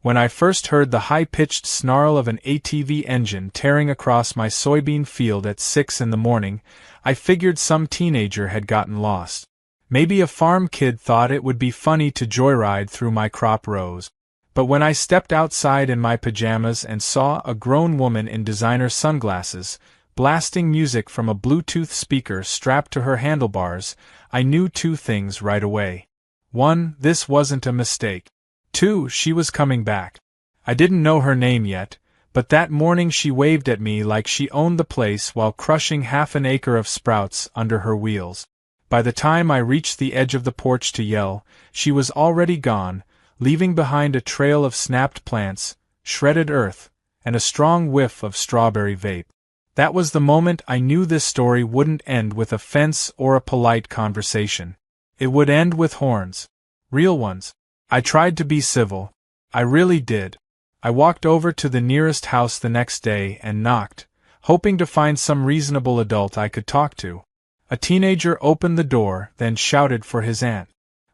When I first heard the high-pitched snarl of an ATV engine tearing across my soybean field at 6 in the morning, I figured some teenager had gotten lost. Maybe a farm kid thought it would be funny to joyride through my crop rows. But when I stepped outside in my pajamas and saw a grown woman in designer sunglasses, blasting music from a Bluetooth speaker strapped to her handlebars, I knew two things right away. 1, this wasn't a mistake. 2, she was coming back. I didn't know her name yet, but that morning she waved at me like she owned the place while crushing half an acre of sprouts under her wheels. By the time I reached the edge of the porch to yell, she was already gone, leaving behind a trail of snapped plants, shredded earth, and a strong whiff of strawberry vape. That was the moment I knew this story wouldn't end with a fence or a polite conversation. It would end with horns. Real ones. I tried to be civil. I really did. I walked over to the nearest house the next day and knocked, hoping to find some reasonable adult I could talk to. A teenager opened the door, then shouted for his aunt.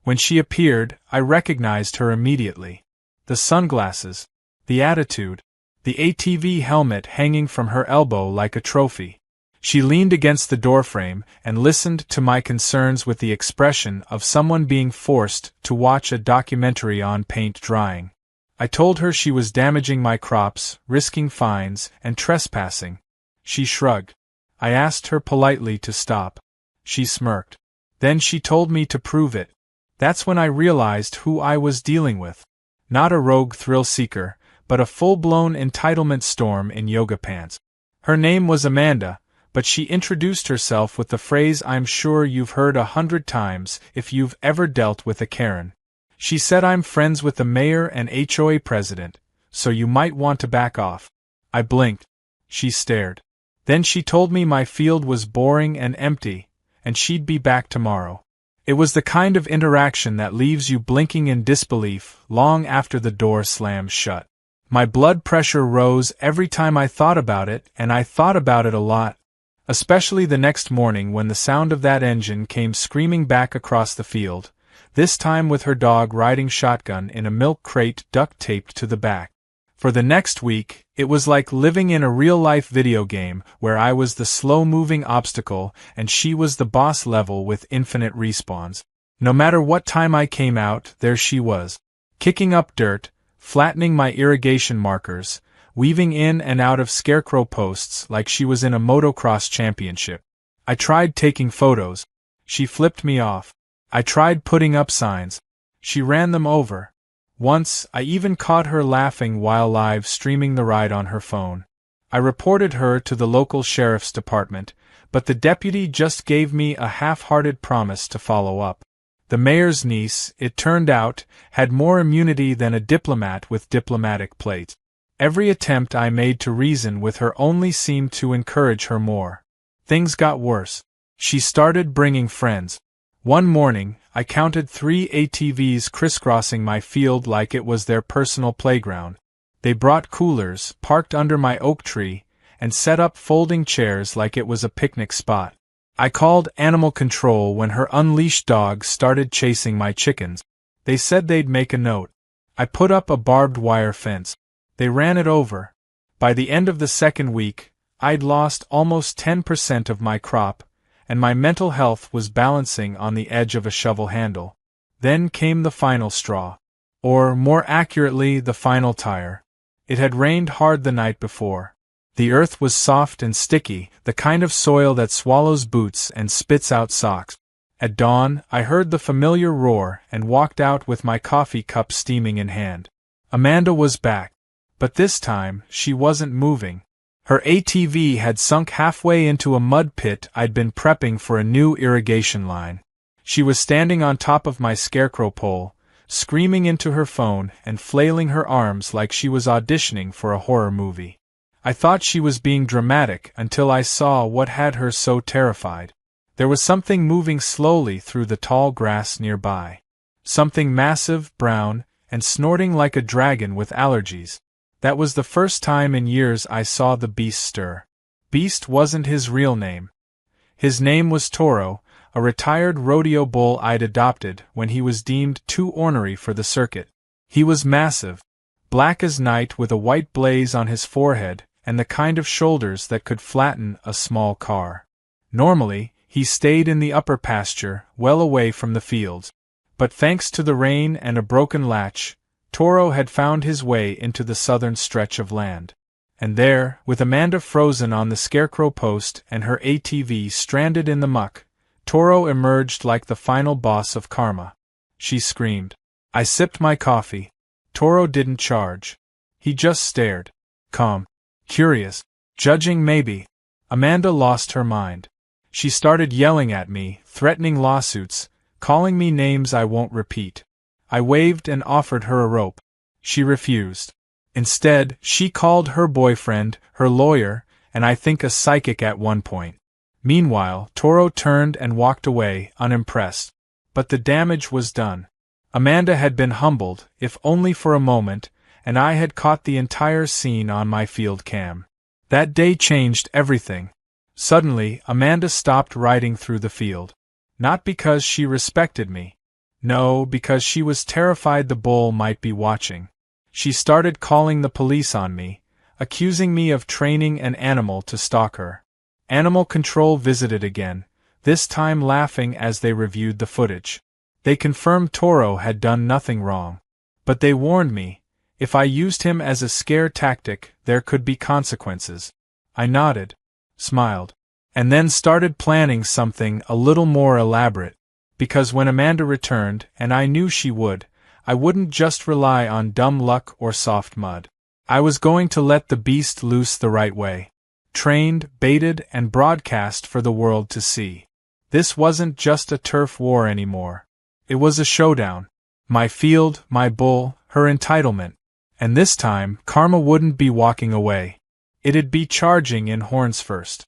When she appeared, I recognized her immediately. The sunglasses, the attitude, the ATV helmet hanging from her elbow like a trophy. She leaned against the doorframe and listened to my concerns with the expression of someone being forced to watch a documentary on paint drying. I told her she was damaging my crops, risking fines, and trespassing. She shrugged. I asked her politely to stop. She smirked. Then she told me to prove it. That's when I realized who I was dealing with. Not a rogue thrill-seeker, but a full-blown entitlement storm in yoga pants. Her name was Amanda, but she introduced herself with the phrase I'm sure you've heard 100 times if you've ever dealt with a Karen. She said I'm friends with the mayor and HOA president, so you might want to back off. I blinked. She stared. Then she told me my field was boring and empty, and she'd be back tomorrow. It was the kind of interaction that leaves you blinking in disbelief long after the door slams shut. My blood pressure rose every time I thought about it, and I thought about it a lot. Especially the next morning when the sound of that engine came screaming back across the field, this time with her dog riding shotgun in a milk crate duct-taped to the back. For the next week, it was like living in a real-life video game where I was the slow-moving obstacle and she was the boss level with infinite respawns. No matter what time I came out, there she was, kicking up dirt, flattening my irrigation markers, weaving in and out of scarecrow posts like she was in a motocross championship. I tried taking photos. She flipped me off. I tried putting up signs. She ran them over. Once, I even caught her laughing while live streaming the ride on her phone. I reported her to the local sheriff's department, but the deputy just gave me a half-hearted promise to follow up. The mayor's niece, it turned out, had more immunity than a diplomat with diplomatic plate. Every attempt I made to reason with her only seemed to encourage her more. Things got worse. She started bringing friends. One morning, I counted 3 ATVs crisscrossing my field like it was their personal playground. They brought coolers, parked under my oak tree, and set up folding chairs like it was a picnic spot. I called animal control when her unleashed dog started chasing my chickens. They said they'd make a note. I put up a barbed wire fence. They ran it over. By the end of the second week, I'd lost almost 10% of my crop, and my mental health was balancing on the edge of a shovel handle. Then came the final straw. Or, more accurately, the final tire. It had rained hard the night before. The earth was soft and sticky, the kind of soil that swallows boots and spits out socks. At dawn, I heard the familiar roar and walked out with my coffee cup steaming in hand. Amanda was back. But this time, she wasn't moving. Her ATV had sunk halfway into a mud pit I'd been prepping for a new irrigation line. She was standing on top of my scarecrow pole, screaming into her phone and flailing her arms like she was auditioning for a horror movie. I thought she was being dramatic until I saw what had her so terrified. There was something moving slowly through the tall grass nearby. Something massive, brown, and snorting like a dragon with allergies. That was the first time in years I saw the beast stir. Beast wasn't his real name. His name was Toro, a retired rodeo bull I'd adopted when he was deemed too ornery for the circuit. He was massive, black as night with a white blaze on his forehead and the kind of shoulders that could flatten a small car. Normally, he stayed in the upper pasture, well away from the fields. But thanks to the rain and a broken latch, Toro had found his way into the southern stretch of land. And there, with Amanda frozen on the scarecrow post and her ATV stranded in the muck, Toro emerged like the final boss of karma. She screamed. I sipped my coffee. Toro didn't charge. He just stared. Calm. Curious. Judging maybe. Amanda lost her mind. She started yelling at me, threatening lawsuits, calling me names I won't repeat. I waved and offered her a rope. She refused. Instead, she called her boyfriend, her lawyer, and I think a psychic at one point. Meanwhile, Toro turned and walked away, unimpressed. But the damage was done. Amanda had been humbled, if only for a moment, and I had caught the entire scene on my field cam. That day changed everything. Suddenly, Amanda stopped riding through the field. Not because she respected me. No, because she was terrified the bull might be watching. She started calling the police on me, accusing me of training an animal to stalk her. Animal control visited again, this time laughing as they reviewed the footage. They confirmed Toro had done nothing wrong. But they warned me, if I used him as a scare tactic, there could be consequences. I nodded, smiled, and then started planning something a little more elaborate. Because when Amanda returned, and I knew she would, I wouldn't just rely on dumb luck or soft mud. I was going to let the beast loose the right way. Trained, baited, and broadcast for the world to see. This wasn't just a turf war anymore. It was a showdown. My field, my bull, her entitlement. And this time, karma wouldn't be walking away. It'd be charging in horns first.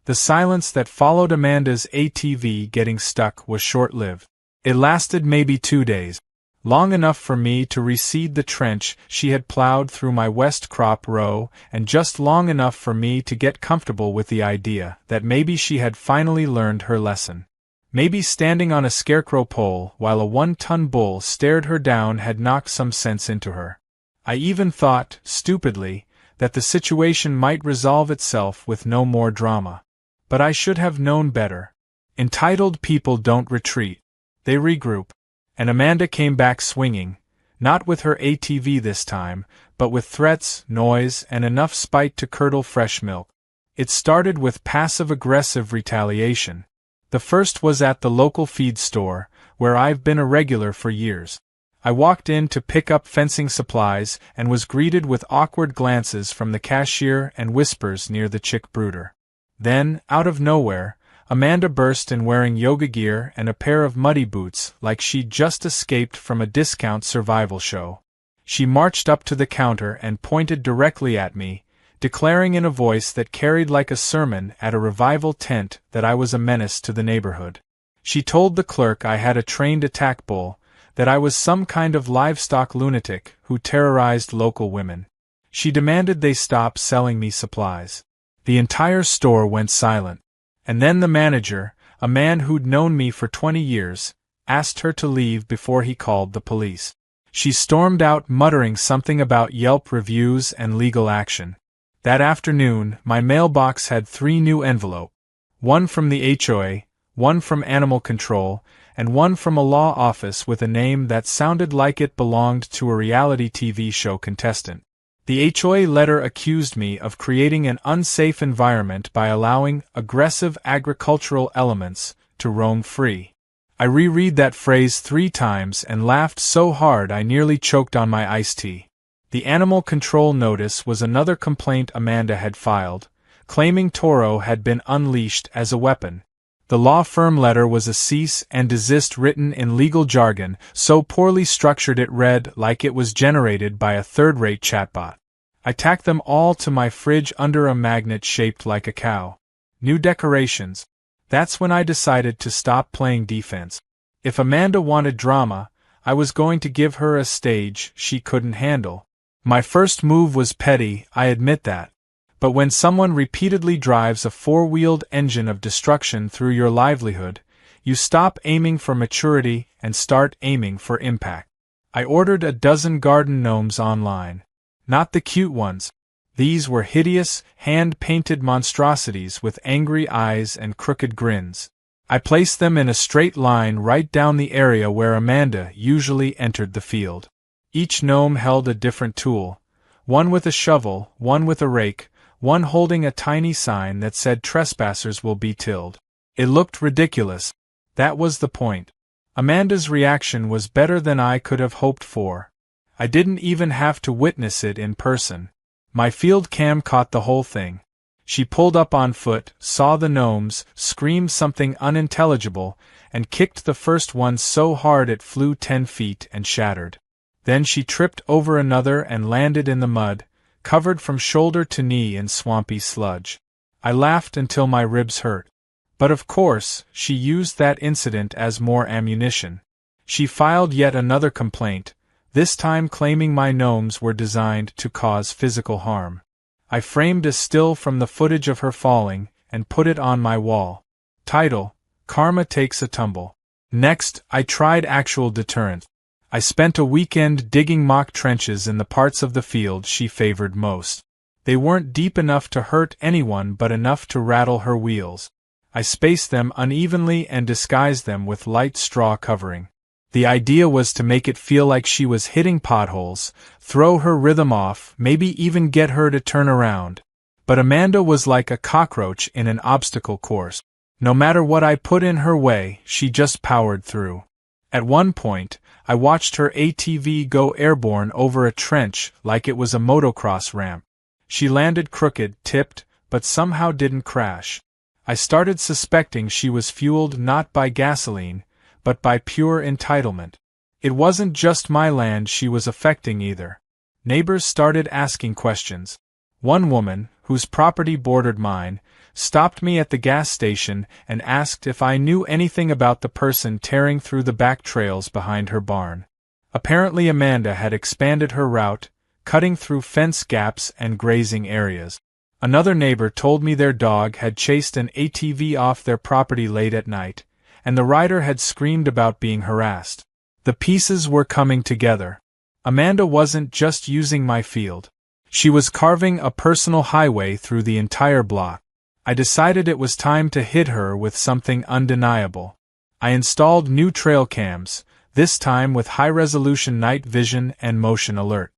The silence that followed Amanda's ATV getting stuck was short-lived. It lasted maybe 2 days. Long enough for me to reseed the trench she had plowed through my west crop row, and just long enough for me to get comfortable with the idea that maybe she had finally learned her lesson. Maybe standing on a scarecrow pole while a 1-ton bull stared her down had knocked some sense into her. I even thought, stupidly, that the situation might resolve itself with no more drama. But I should have known better. Entitled people don't retreat. They regroup. And Amanda came back swinging, not with her ATV this time, but with threats, noise, and enough spite to curdle fresh milk. It started with passive-aggressive retaliation. The first was at the local feed store, where I've been a regular for years. I walked in to pick up fencing supplies and was greeted with awkward glances from the cashier and whispers near the chick brooder. Then, out of nowhere, Amanda burst in wearing yoga gear and a pair of muddy boots like she'd just escaped from a discount survival show. She marched up to the counter and pointed directly at me, declaring in a voice that carried like a sermon at a revival tent that I was a menace to the neighborhood. She told the clerk I had a trained attack bull, that I was some kind of livestock lunatic who terrorized local women. She demanded they stop selling me supplies. The entire store went silent. And then the manager, a man who'd known me for 20 years, asked her to leave before he called the police. She stormed out muttering something about Yelp reviews and legal action. That afternoon, my mailbox had 3 new envelopes. One from the HOA, one from Animal Control, and one from a law office with a name that sounded like it belonged to a reality TV show contestant. The HOA letter accused me of creating an unsafe environment by allowing aggressive agricultural elements to roam free. I reread that phrase 3 times and laughed so hard I nearly choked on my iced tea. The animal control notice was another complaint Amanda had filed, claiming Toro had been unleashed as a weapon. The law firm letter was a cease and desist written in legal jargon, so poorly structured it read like it was generated by a third-rate chatbot. I tacked them all to my fridge under a magnet shaped like a cow. New decorations. That's when I decided to stop playing defense. If Amanda wanted drama, I was going to give her a stage she couldn't handle. My first move was petty, I admit that. But when someone repeatedly drives a 4-wheeled engine of destruction through your livelihood, you stop aiming for maturity and start aiming for impact. I ordered a dozen garden gnomes online. Not the cute ones. These were hideous, hand-painted monstrosities with angry eyes and crooked grins. I placed them in a straight line right down the area where Amanda usually entered the field. Each gnome held a different tool, one with a shovel, one with a rake, one holding a tiny sign that said "Trespassers will be tilled." It looked ridiculous. That was the point. Amanda's reaction was better than I could have hoped for. I didn't even have to witness it in person. My field cam caught the whole thing. She pulled up on foot, saw the gnomes, screamed something unintelligible, and kicked the first one so hard it flew 10 feet and shattered. Then she tripped over another and landed in the mud, covered from shoulder to knee in swampy sludge. I laughed until my ribs hurt. But of course, she used that incident as more ammunition. She filed yet another complaint, this time claiming my gnomes were designed to cause physical harm. I framed a still from the footage of her falling, and put it on my wall. Title: Karma Takes a Tumble. Next, I tried actual deterrent. I spent a weekend digging mock trenches in the parts of the field she favored most. They weren't deep enough to hurt anyone but enough to rattle her wheels. I spaced them unevenly and disguised them with light straw covering. The idea was to make it feel like she was hitting potholes, throw her rhythm off, maybe even get her to turn around. But Amanda was like a cockroach in an obstacle course. No matter what I put in her way, she just powered through. At one point, I watched her ATV go airborne over a trench like it was a motocross ramp. She landed crooked, tipped, but somehow didn't crash. I started suspecting she was fueled not by gasoline, but by pure entitlement. It wasn't just my land she was affecting either. Neighbors started asking questions. One woman, whose property bordered mine, stopped me at the gas station and asked if I knew anything about the person tearing through the back trails behind her barn. Apparently Amanda had expanded her route, cutting through fence gaps and grazing areas. Another neighbor told me their dog had chased an ATV off their property late at night, and the rider had screamed about being harassed. The pieces were coming together. Amanda wasn't just using my field. She was carving a personal highway through the entire block. I decided it was time to hit her with something undeniable. I installed new trail cams, this time with high-resolution night vision and motion alert.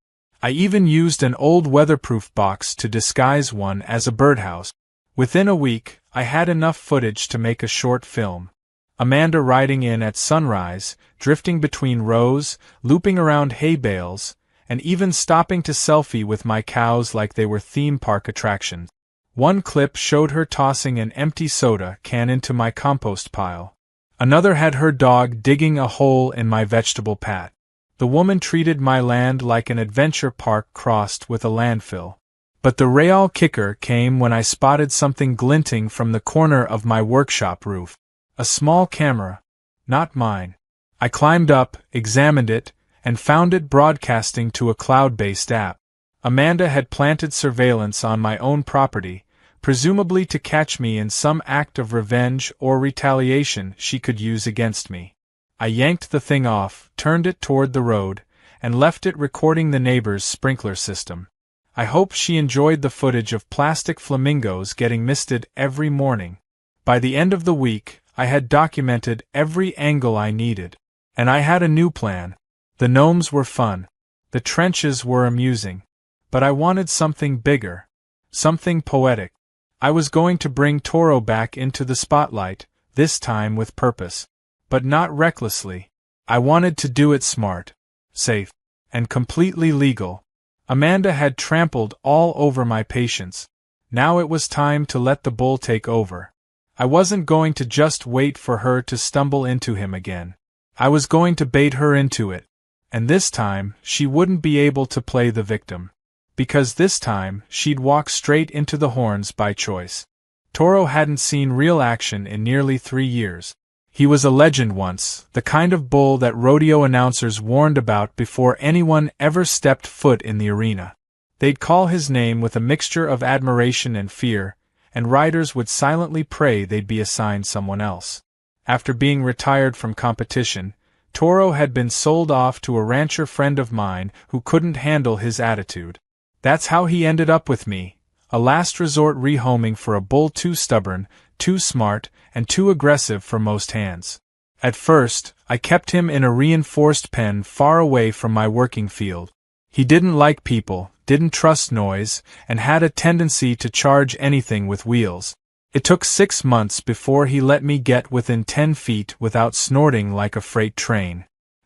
I even used an old weatherproof box to disguise one as a birdhouse. Within a week, I had enough footage to make a short film. Amanda riding in at sunrise, drifting between rows, looping around hay bales, and even stopping to selfie with my cows like they were theme park attractions. One clip showed her tossing an empty soda can into my compost pile. Another had her dog digging a hole in my vegetable pat. The woman treated my land like an adventure park crossed with a landfill. But the real kicker came when I spotted something glinting from the corner of my workshop roof. A small camera. Not mine. I climbed up, examined it, and found it broadcasting to a cloud-based app. Amanda had planted surveillance on my own property, presumably to catch me in some act of revenge or retaliation she could use against me. I yanked the thing off, turned it toward the road, and left it recording the neighbor's sprinkler system. I hope she enjoyed the footage of plastic flamingos getting misted every morning. By the end of the week, I had documented every angle I needed. And I had a new plan. The gnomes were fun. The trenches were amusing. But I wanted something bigger. Something poetic. I was going to bring Toro back into the spotlight, this time with purpose. But not recklessly. I wanted to do it smart, safe, and completely legal. Amanda had trampled all over my patience. Now it was time to let the bull take over. I wasn't going to just wait for her to stumble into him again. I was going to bait her into it. And this time, she wouldn't be able to play the victim. Because this time, she'd walk straight into the horns by choice. Toro hadn't seen real action in nearly 3 years. He was a legend once, the kind of bull that rodeo announcers warned about before anyone ever stepped foot in the arena. They'd call his name with a mixture of admiration and fear, and riders would silently pray they'd be assigned someone else. After being retired from competition, Toro had been sold off to a rancher friend of mine who couldn't handle his attitude. That's how he ended up with me, a last resort rehoming for a bull too stubborn, too smart, and too aggressive for most hands. At first, I kept him in a reinforced pen far away from my working field. He didn't like people, didn't trust noise, and had a tendency to charge anything with wheels. It took 6 months before he let me get within 10 feet without snorting like a freight train.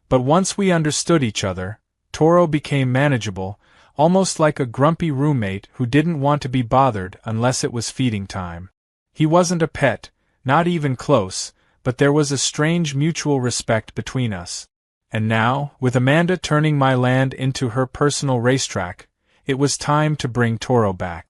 But once we understood each other, Toro became manageable, almost like a grumpy roommate who didn't want to be bothered unless it was feeding time. He wasn't a pet, not even close, but there was a strange mutual respect between us. And now, with Amanda turning my land into her personal racetrack, it was time to bring Toro back.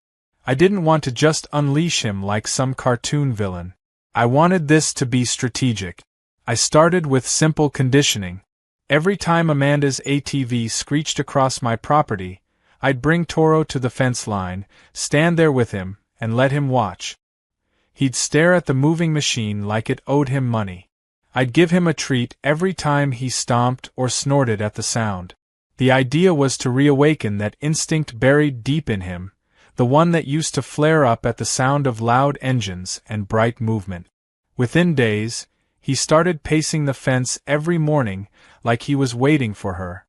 I didn't want to just unleash him like some cartoon villain. I wanted this to be strategic. I started with simple conditioning. Every time Amanda's ATV screeched across my property, I'd bring Toro to the fence line, stand there with him, and let him watch. He'd stare at the moving machine like it owed him money. I'd give him a treat every time he stomped or snorted at the sound. The idea was to reawaken that instinct buried deep in him, the one that used to flare up at the sound of loud engines and bright movement. Within days, he started pacing the fence every morning like he was waiting for her.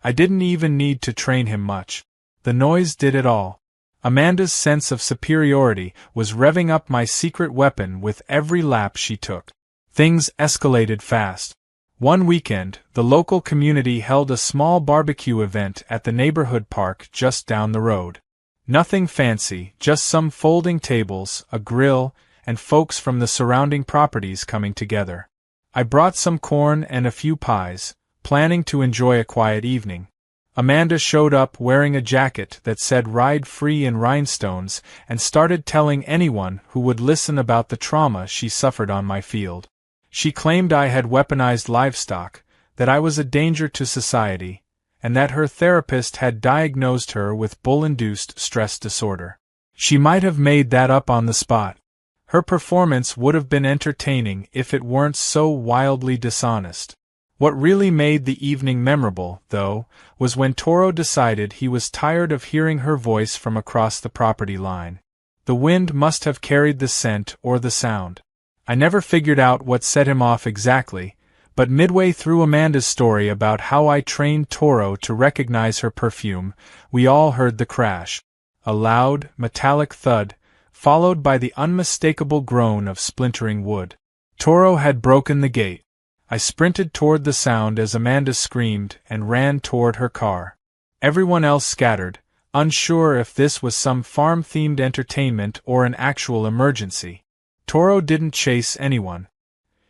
I didn't even need to train him much. The noise did it all. Amanda's sense of superiority was revving up my secret weapon with every lap she took. Things escalated fast. One weekend, the local community held a small barbecue event at the neighborhood park just down the road. Nothing fancy, just some folding tables, a grill, and folks from the surrounding properties coming together. I brought some corn and a few pies, planning to enjoy a quiet evening. Amanda showed up wearing a jacket that said "Ride Free" in rhinestones and started telling anyone who would listen about the trauma she suffered on my field. She claimed I had weaponized livestock, that I was a danger to society, and that her therapist had diagnosed her with bull-induced stress disorder. She might have made that up on the spot. Her performance would have been entertaining if it weren't so wildly dishonest. What really made the evening memorable, though, was when Toro decided he was tired of hearing her voice from across the property line. The wind must have carried the scent or the sound. I never figured out what set him off exactly, but midway through Amanda's story about how I trained Toro to recognize her perfume, we all heard the crash. A loud, metallic thud, followed by the unmistakable groan of splintering wood. Toro had broken the gate. I sprinted toward the sound as Amanda screamed and ran toward her car. Everyone else scattered, unsure if this was some farm-themed entertainment or an actual emergency. Toro didn't chase anyone.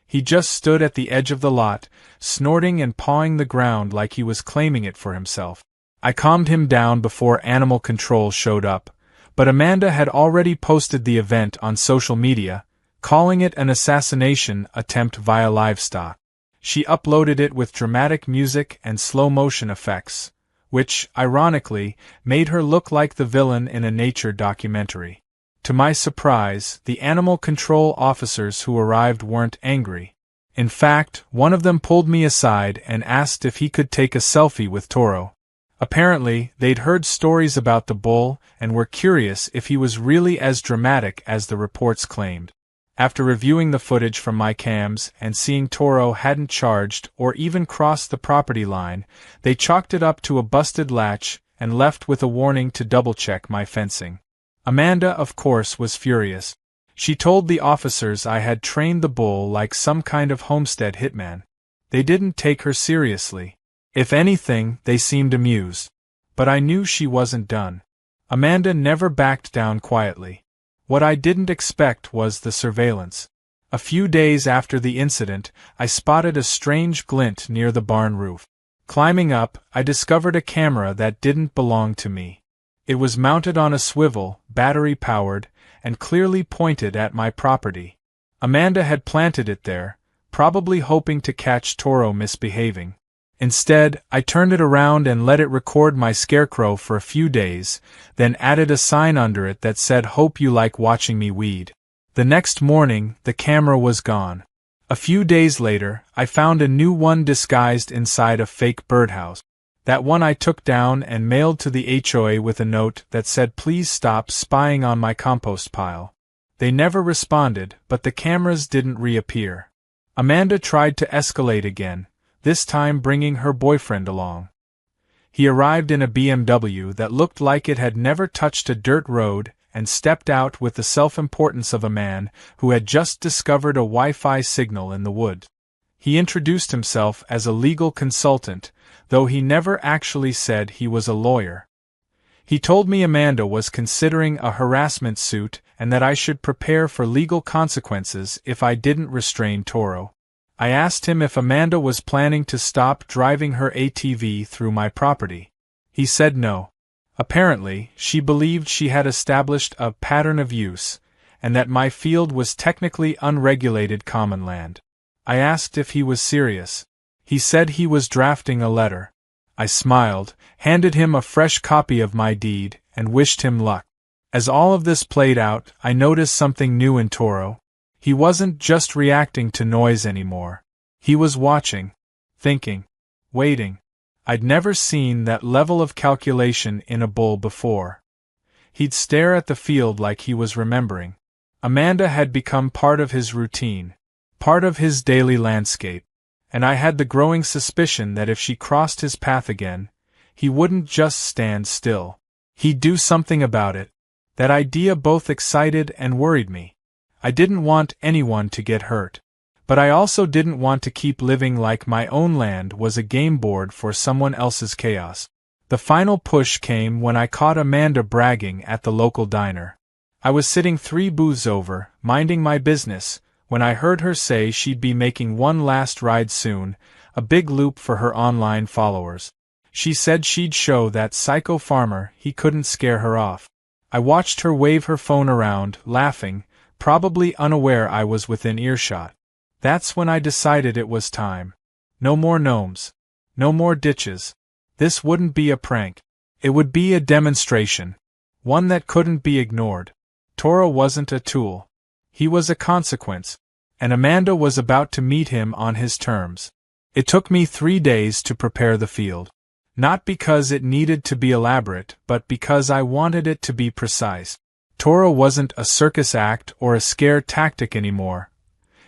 He just stood at the edge of the lot, snorting and pawing the ground like he was claiming it for himself. I calmed him down before animal control showed up, but Amanda had already posted the event on social media, calling it an assassination attempt via livestock. She uploaded it with dramatic music and slow-motion effects, which, ironically, made her look like the villain in a nature documentary. To my surprise, the animal control officers who arrived weren't angry. In fact, one of them pulled me aside and asked if he could take a selfie with Toro. Apparently, they'd heard stories about the bull and were curious if he was really as dramatic as the reports claimed. After reviewing the footage from my cams and seeing Toro hadn't charged or even crossed the property line, they chalked it up to a busted latch and left with a warning to double-check my fencing. Amanda, of course, was furious. She told the officers I had trained the bull like some kind of homestead hitman. They didn't take her seriously. If anything, they seemed amused. But I knew she wasn't done. Amanda never backed down quietly. What I didn't expect was the surveillance. A few days after the incident, I spotted a strange glint near the barn roof. Climbing up, I discovered a camera that didn't belong to me. It was mounted on a swivel, battery-powered, and clearly pointed at my property. Amanda had planted it there, probably hoping to catch Toro misbehaving. Instead, I turned it around and let it record my scarecrow for a few days, then added a sign under it that said "Hope you like watching me weed." The next morning, the camera was gone. A few days later, I found a new one disguised inside a fake birdhouse. That one I took down and mailed to the HOA with a note that said please stop spying on my compost pile. They never responded, but the cameras didn't reappear. Amanda tried to escalate again, this time bringing her boyfriend along. He arrived in a BMW that looked like it had never touched a dirt road and stepped out with the self-importance of a man who had just discovered a Wi-Fi signal in the woods. He introduced himself as a legal consultant, though he never actually said he was a lawyer. He told me Amanda was considering a harassment suit and that I should prepare for legal consequences if I didn't restrain Toro. I asked him if Amanda was planning to stop driving her ATV through my property. He said no. Apparently, she believed she had established a pattern of use, and that my field was technically unregulated common land. I asked if he was serious. He said he was drafting a letter. I smiled, handed him a fresh copy of my deed, and wished him luck. As all of this played out, I noticed something new in Toro. He wasn't just reacting to noise anymore. He was watching, thinking, waiting. I'd never seen that level of calculation in a bull before. He'd stare at the field like he was remembering. Amanda had become part of his routine, part of his daily landscape, and I had the growing suspicion that if she crossed his path again, he wouldn't just stand still. He'd do something about it. That idea both excited and worried me. I didn't want anyone to get hurt. But I also didn't want to keep living like my own land was a game board for someone else's chaos. The final push came when I caught Amanda bragging at the local diner. I was sitting 3 booths over, minding my business, when I heard her say she'd be making one last ride soon, a big loop for her online followers. She said she'd show that psycho farmer he couldn't scare her off. I watched her wave her phone around, laughing, probably unaware I was within earshot. That's when I decided it was time. No more gnomes. No more ditches. This wouldn't be a prank. It would be a demonstration. One that couldn't be ignored. Toro wasn't a tool. He was a consequence. And Amanda was about to meet him on his terms. It took me 3 days to prepare the field. Not because it needed to be elaborate, but because I wanted it to be precise. Toro wasn't a circus act or a scare tactic anymore.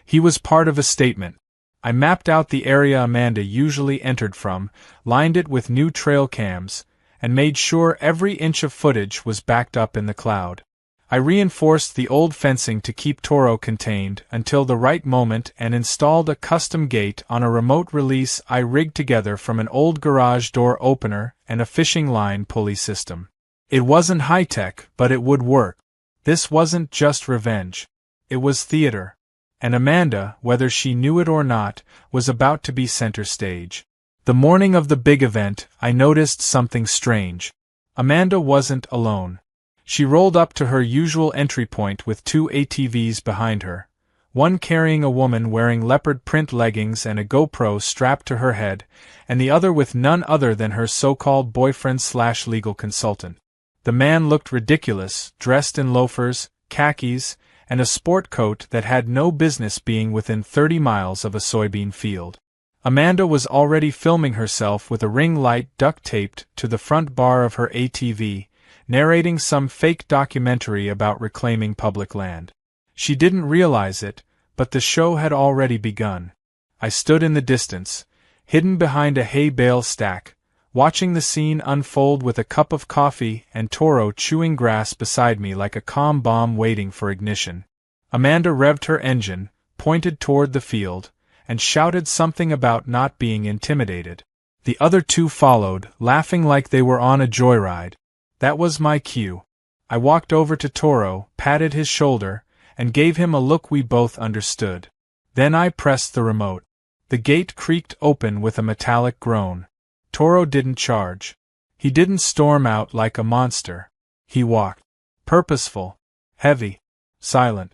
He was part of a statement. I mapped out the area Amanda usually entered from, lined it with new trail cams, and made sure every inch of footage was backed up in the cloud. I reinforced the old fencing to keep Toro contained until the right moment and installed a custom gate on a remote release I rigged together from an old garage door opener and a fishing line pulley system. It wasn't high-tech, but it would work. This wasn't just revenge. It was theater. And Amanda, whether she knew it or not, was about to be center stage. The morning of the big event, I noticed something strange. Amanda wasn't alone. She rolled up to her usual entry point with 2 ATVs behind her, one carrying a woman wearing leopard print leggings and a GoPro strapped to her head, and the other with none other than her so-called boyfriend/legal consultant. The man looked ridiculous, dressed in loafers, khakis, and a sport coat that had no business being within 30 miles of a soybean field. Amanda was already filming herself with a ring light duct-taped to the front bar of her ATV, narrating some fake documentary about reclaiming public land. She didn't realize it, but the show had already begun. I stood in the distance, hidden behind a hay bale stack, watching the scene unfold with a cup of coffee and Toro chewing grass beside me like a calm bomb waiting for ignition. Amanda revved her engine, pointed toward the field, and shouted something about not being intimidated. The other 2 followed, laughing like they were on a joyride. That was my cue. I walked over to Toro, patted his shoulder, and gave him a look we both understood. Then I pressed the remote. The gate creaked open with a metallic groan. Toro didn't charge. He didn't storm out like a monster. He walked. Purposeful. Heavy. Silent.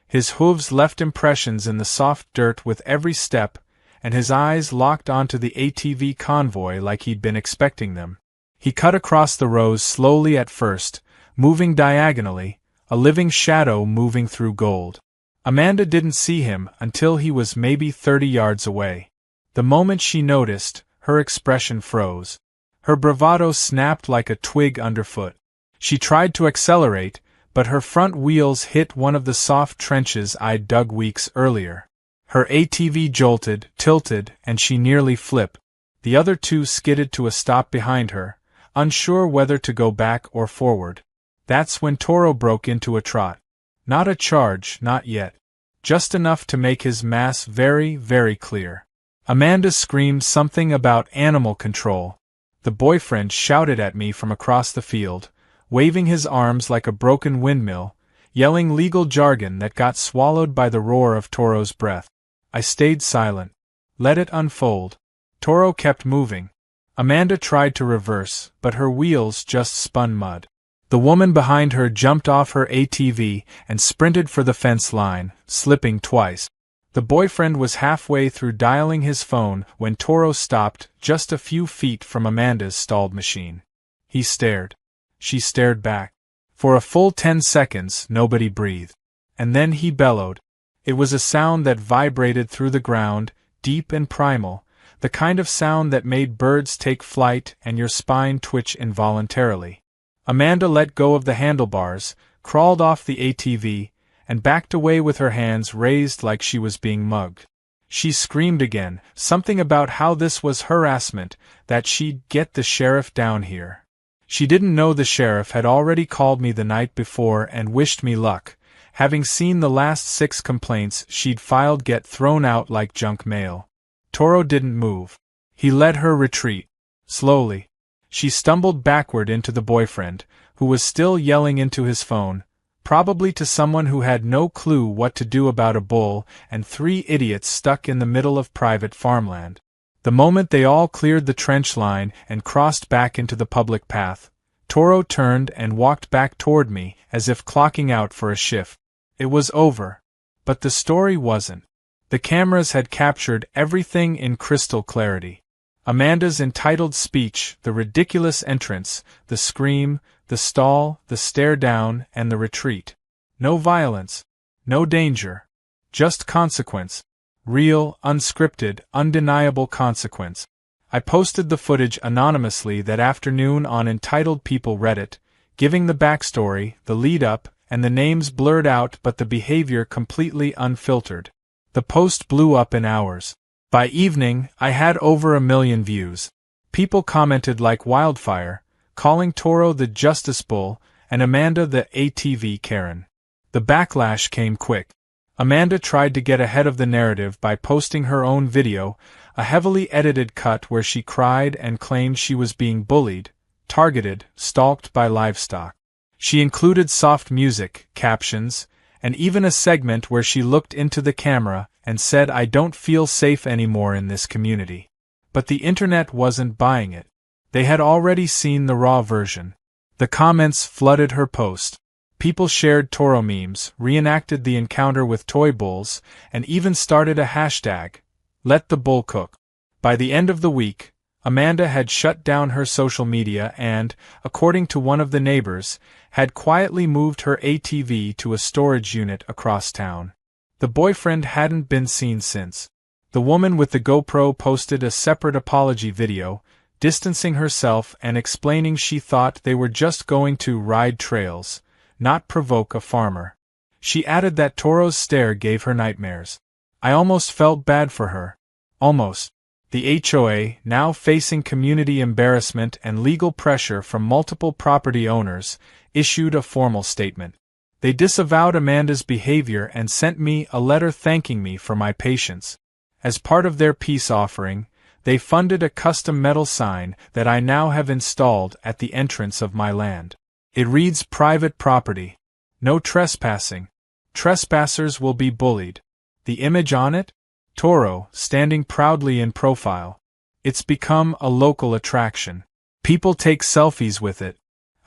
His hooves left impressions in the soft dirt with every step, and his eyes locked onto the ATV convoy like he'd been expecting them. He cut across the rows slowly at first, moving diagonally, a living shadow moving through gold. Amanda didn't see him until he was maybe 30 yards away. The moment she noticed, her expression froze. Her bravado snapped like a twig underfoot. She tried to accelerate, but her front wheels hit one of the soft trenches I'd dug weeks earlier. Her ATV jolted, tilted, and she nearly flipped. The other two skidded to a stop behind her, unsure whether to go back or forward. That's when Toro broke into a trot. Not a charge, not yet. Just enough to make his mass very, very clear. Amanda screamed something about animal control. The boyfriend shouted at me from across the field, waving his arms like a broken windmill, yelling legal jargon that got swallowed by the roar of Toro's breath. I stayed silent. Let it unfold. Toro kept moving. Amanda tried to reverse, but her wheels just spun mud. The woman behind her jumped off her ATV and sprinted for the fence line, slipping twice. The boyfriend was halfway through dialing his phone when Toro stopped just a few feet from Amanda's stalled machine. He stared. She stared back. For a full 10 seconds, nobody breathed. And then he bellowed. It was a sound that vibrated through the ground, deep and primal, the kind of sound that made birds take flight and your spine twitch involuntarily. Amanda let go of the handlebars, crawled off the ATV, and backed away with her hands raised like she was being mugged. She screamed again, something about how this was harassment, that she'd get the sheriff down here. She didn't know the sheriff had already called me the night before and wished me luck, having seen the last 6 complaints she'd filed get thrown out like junk mail. Toro didn't move. He let her retreat. Slowly. She stumbled backward into the boyfriend, who was still yelling into his phone, probably to someone who had no clue what to do about a bull and 3 idiots stuck in the middle of private farmland. The moment they all cleared the trench line and crossed back into the public path, Toro turned and walked back toward me as if clocking out for a shift. It was over. But the story wasn't. The cameras had captured everything in crystal clarity. Amanda's entitled speech, the ridiculous entrance, the scream, the stall, the stare down, and the retreat. No violence. No danger. Just consequence. Real, unscripted, undeniable consequence. I posted the footage anonymously that afternoon on EntitledPeople Reddit, giving the backstory, the lead-up, and the names blurred out but the behavior completely unfiltered. The post blew up in hours. By evening, I had over 1 million views. People commented like wildfire, calling Toro the Justice Bull and Amanda the ATV Karen. The backlash came quick. Amanda tried to get ahead of the narrative by posting her own video, a heavily edited cut where she cried and claimed she was being bullied, targeted, stalked by livestock. She included soft music, captions, and even a segment where she looked into the camera and said, "I don't feel safe anymore in this community." But the internet wasn't buying it. They had already seen the raw version. The comments flooded her post. People shared Toro memes, reenacted the encounter with toy bulls, and even started a hashtag, "Let the bull cook." By the end of the week, Amanda had shut down her social media and, according to one of the neighbors, had quietly moved her ATV to a storage unit across town. The boyfriend hadn't been seen since. The woman with the GoPro posted a separate apology video, distancing herself and explaining she thought they were just going to ride trails, not provoke a farmer. She added that Toro's stare gave her nightmares. I almost felt bad for her. Almost. The HOA, now facing community embarrassment and legal pressure from multiple property owners, issued a formal statement. They disavowed Amanda's behavior and sent me a letter thanking me for my patience. As part of their peace offering, they funded a custom metal sign that I now have installed at the entrance of my land. It reads "Private property. No trespassing. Trespassers will be bullied." The image on it? Toro, standing proudly in profile. It's become a local attraction. People take selfies with it.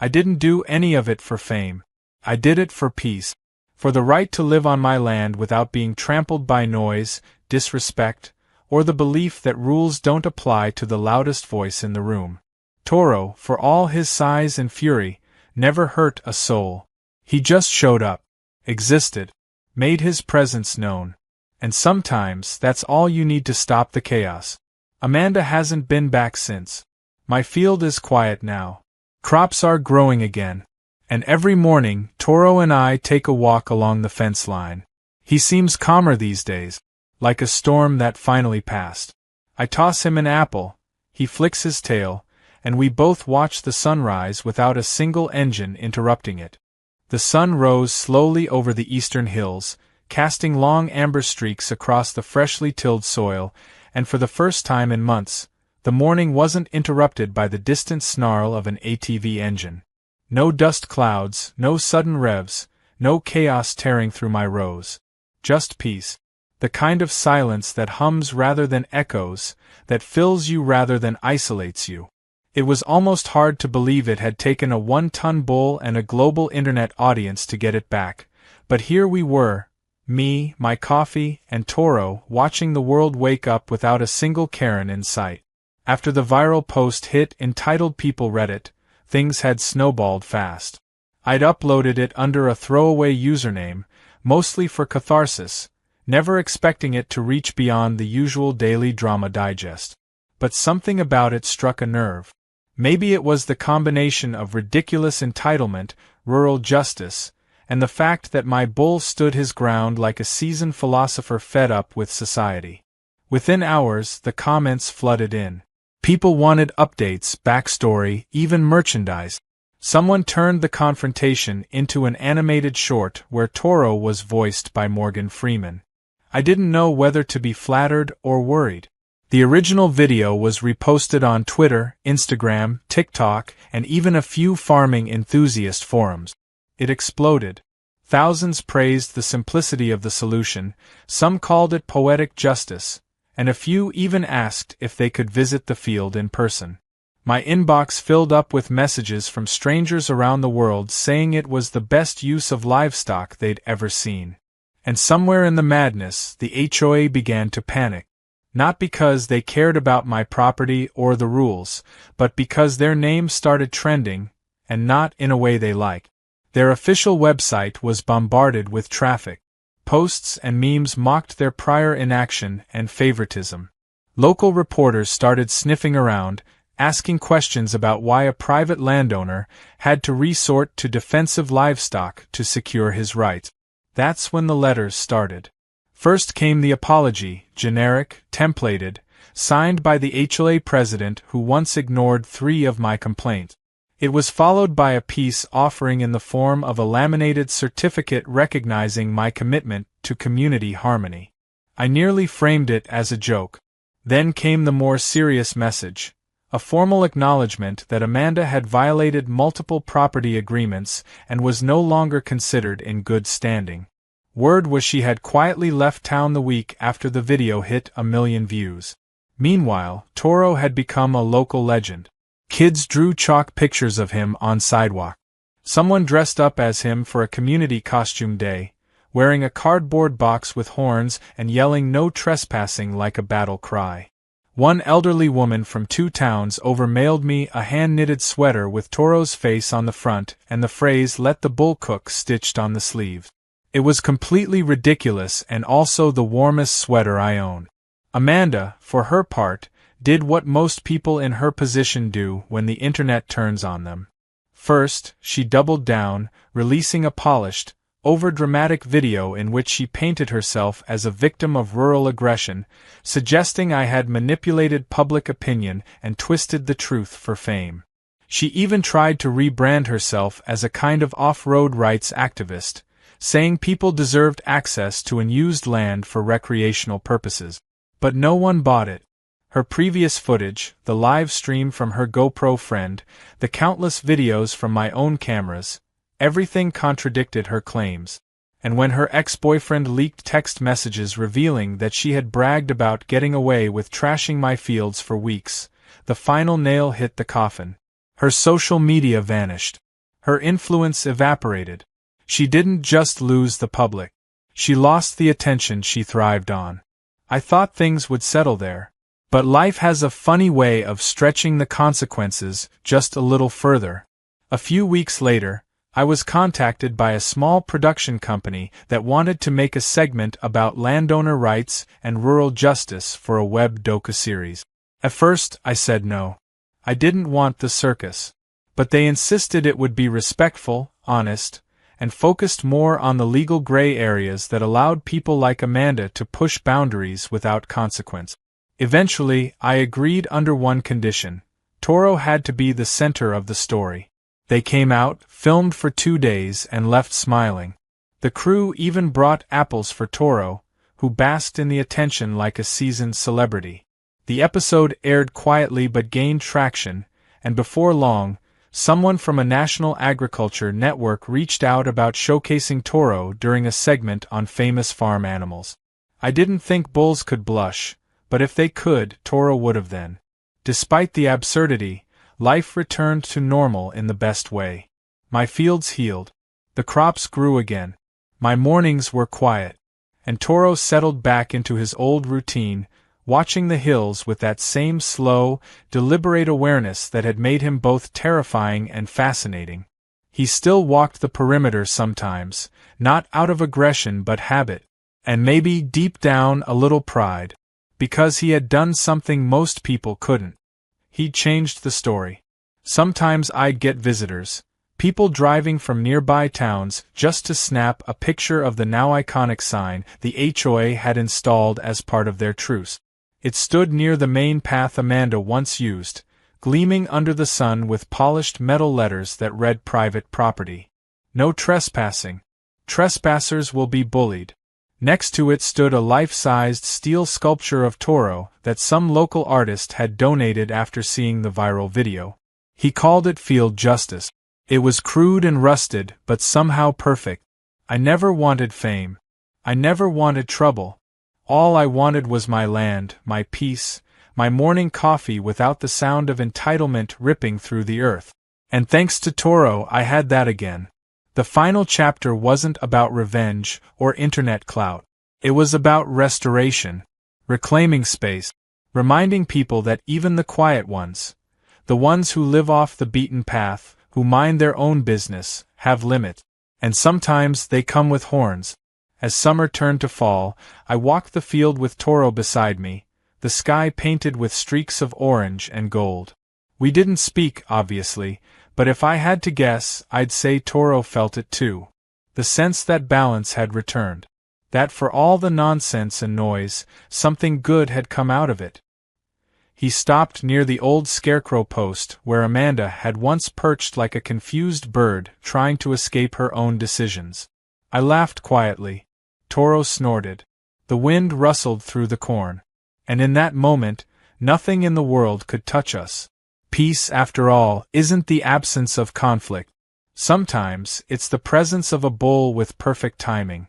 I didn't do any of it for fame. I did it for peace. For the right to live on my land without being trampled by noise, disrespect, or the belief that rules don't apply to the loudest voice in the room. Toro, for all his size and fury, never hurt a soul. He just showed up, existed, made his presence known. And sometimes that's all you need to stop the chaos. Amanda hasn't been back since. My field is quiet now. Crops are growing again. And every morning, Toro and I take a walk along the fence line. He seems calmer these days, like a storm that finally passed. I toss him an apple, he flicks his tail, and we both watch the sunrise without a single engine interrupting it. The sun rose slowly over the eastern hills, casting long amber streaks across the freshly tilled soil, and for the first time in months, the morning wasn't interrupted by the distant snarl of an ATV engine. No dust clouds, no sudden revs, no chaos tearing through my rows. Just peace. The kind of silence that hums rather than echoes, that fills you rather than isolates you. It was almost hard to believe it had taken a 1-ton bull and a global internet audience to get it back, but here we were, me, my coffee, and Toro, watching the world wake up without a single Karen in sight. After the viral post hit EntitledPeople Reddit, things had snowballed fast. I'd uploaded it under a throwaway username, mostly for catharsis, never expecting it to reach beyond the usual daily drama digest. But something about it struck a nerve. Maybe it was the combination of ridiculous entitlement, rural justice, and the fact that my bull stood his ground like a seasoned philosopher fed up with society. Within hours, the comments flooded in. People wanted updates, backstory, even merchandise. Someone turned the confrontation into an animated short where Toro was voiced by Morgan Freeman. I didn't know whether to be flattered or worried. The original video was reposted on Twitter, Instagram, TikTok, and even a few farming enthusiast forums. It exploded. Thousands praised the simplicity of the solution, some called it poetic justice, and a few even asked if they could visit the field in person. My inbox filled up with messages from strangers around the world saying it was the best use of livestock they'd ever seen. And somewhere in the madness, the HOA began to panic. Not because they cared about my property or the rules, but because their name started trending, and not in a way they liked. Their official website was bombarded with traffic. Posts and memes mocked their prior inaction and favoritism. Local reporters started sniffing around, asking questions about why a private landowner had to resort to defensive livestock to secure his rights. That's when the letters started. First came the apology, generic, templated, signed by the HOA president who once ignored 3 of my complaints. It was followed by a peace offering in the form of a laminated certificate recognizing my commitment to community harmony. I nearly framed it as a joke. Then came the more serious message, a formal acknowledgement that Amanda had violated multiple property agreements and was no longer considered in good standing. Word was she had quietly left town the week after the video hit 1 million views. Meanwhile, Toro had become a local legend. Kids drew chalk pictures of him on sidewalk. Someone dressed up as him for a community costume day, wearing a cardboard box with horns and yelling "no trespassing" like a battle cry. One elderly woman from 2 towns over mailed me a hand-knitted sweater with Toro's face on the front and the phrase "let the bull cook" stitched on the sleeves. It was completely ridiculous and also the warmest sweater I own. Amanda, for her part, did what most people in her position do when the internet turns on them. First, she doubled down, releasing a polished, overdramatic video in which she painted herself as a victim of rural aggression, suggesting I had manipulated public opinion and twisted the truth for fame. She even tried to rebrand herself as a kind of off-road rights activist, saying people deserved access to unused land for recreational purposes. But no one bought it. Her previous footage, the live stream from her GoPro friend, the countless videos from my own cameras, everything contradicted her claims. And when her ex-boyfriend leaked text messages revealing that she had bragged about getting away with trashing my fields for weeks, the final nail hit the coffin. Her social media vanished. Her influence evaporated. She didn't just lose the public. She lost the attention she thrived on. I thought things would settle there. But life has a funny way of stretching the consequences just a little further. A few weeks later, I was contacted by a small production company that wanted to make a segment about landowner rights and rural justice for a web docu-series. At first, I said no. I didn't want the circus. But they insisted it would be respectful, honest, and focused more on the legal gray areas that allowed people like Amanda to push boundaries without consequence. Eventually, I agreed under one condition: Toro had to be the center of the story. They came out, filmed for 2 days, and left smiling. The crew even brought apples for Toro, who basked in the attention like a seasoned celebrity. The episode aired quietly but gained traction, and before long, someone from a national agriculture network reached out about showcasing Toro during a segment on famous farm animals. I didn't think bulls could blush, but if they could, Toro would have then. Despite the absurdity, life returned to normal in the best way. My fields healed. The crops grew again. My mornings were quiet. And Toro settled back into his old routine, watching the hills with that same slow, deliberate awareness that had made him both terrifying and fascinating. He still walked the perimeter sometimes, not out of aggression but habit, and maybe deep down a little pride, because he had done something most people couldn't. He'd changed the story. Sometimes I'd get visitors, people driving from nearby towns just to snap a picture of the now iconic sign the HOA had installed as part of their truce. It stood near the main path Amanda once used, gleaming under the sun with polished metal letters that read private property. No trespassing. Trespassers will be bullied. Next to it stood a life-sized steel sculpture of Toro that some local artist had donated after seeing the viral video. He called it Field Justice. It was crude and rusted, but somehow perfect. I never wanted fame. I never wanted trouble. All I wanted was my land, my peace, my morning coffee without the sound of entitlement ripping through the earth. And thanks to Toro, I had that again. The final chapter wasn't about revenge or internet clout. It was about restoration, reclaiming space, reminding people that even the quiet ones, the ones who live off the beaten path, who mind their own business, have limits. And sometimes they come with horns. As summer turned to fall, I walked the field with Toro beside me, the sky painted with streaks of orange and gold. We didn't speak, obviously, but if I had to guess, I'd say Toro felt it too. The sense that balance had returned. That for all the nonsense and noise, something good had come out of it. He stopped near the old scarecrow post where Amanda had once perched like a confused bird trying to escape her own decisions. I laughed quietly. Toro snorted. The wind rustled through the corn. And in that moment, nothing in the world could touch us. Peace, after all, isn't the absence of conflict. Sometimes, it's the presence of a bull with perfect timing.